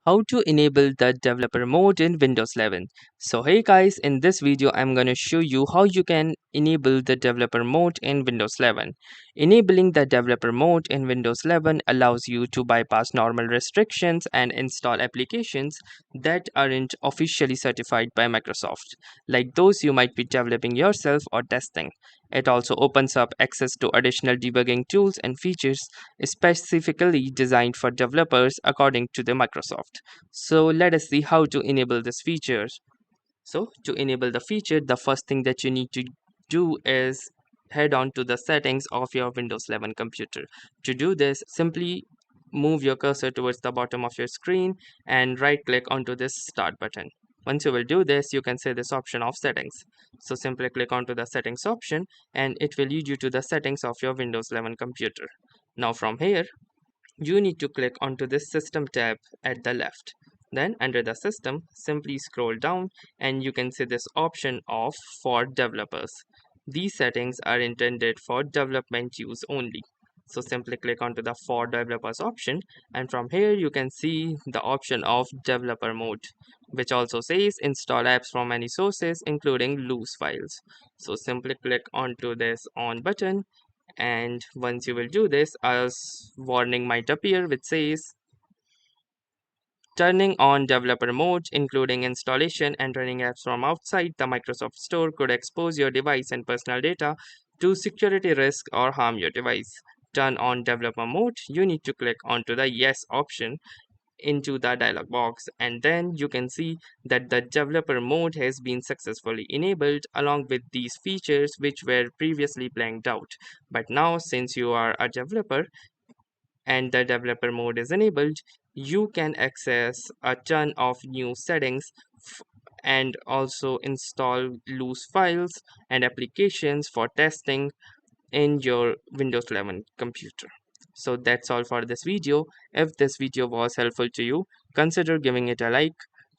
How to enable the developer mode in Windows 11. So hey guys, in this video I'm going to show you how you can enable the developer mode in Windows 11. Enabling the developer mode in Windows 11 allows you to bypass normal restrictions and install applications that aren't officially certified by Microsoft, like those you might be developing yourself or testing. It also opens up access to additional debugging tools and features specifically designed for developers according to the Microsoft. So let us see how to enable this feature. So to enable the feature, the first thing that you need to do is head on to the settings of your Windows 11 computer. To do this, simply move your cursor towards the bottom of your screen and right click onto this start button. Once you will do this, you can see this option of settings. So simply click onto the settings option and it will lead you to the settings of your Windows 11 computer. Now from here, you need to click onto this system tab at the left. Then under the system, simply scroll down and you can see this option of for developers. These settings are intended for development use only. So simply click onto the for developers option and from here you can see the option of developer mode, which also says install apps from any sources including loose files. So simply click onto this on button and once you will do this, a warning might appear which says turning on developer mode including installation and running apps from outside the Microsoft Store could expose your device and personal data to security risk or harm your device. Turn on developer mode, you need to click onto the yes option into the dialog box and then you can see that the developer mode has been successfully enabled along with these features which were previously blanked out. But now since you are a developer and the developer mode is enabled, you can access a ton of new settings and also install loose files and applications for testing in your Windows 11 computer. So that's all for this video. If this video was helpful to you, consider giving it a like.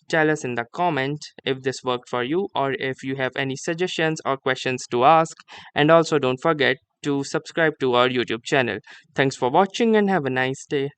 Tell us in the comment if this worked for you or if you have any suggestions or questions to ask. And also don't forget to subscribe to our YouTube channel. Thanks for watching and have a nice day.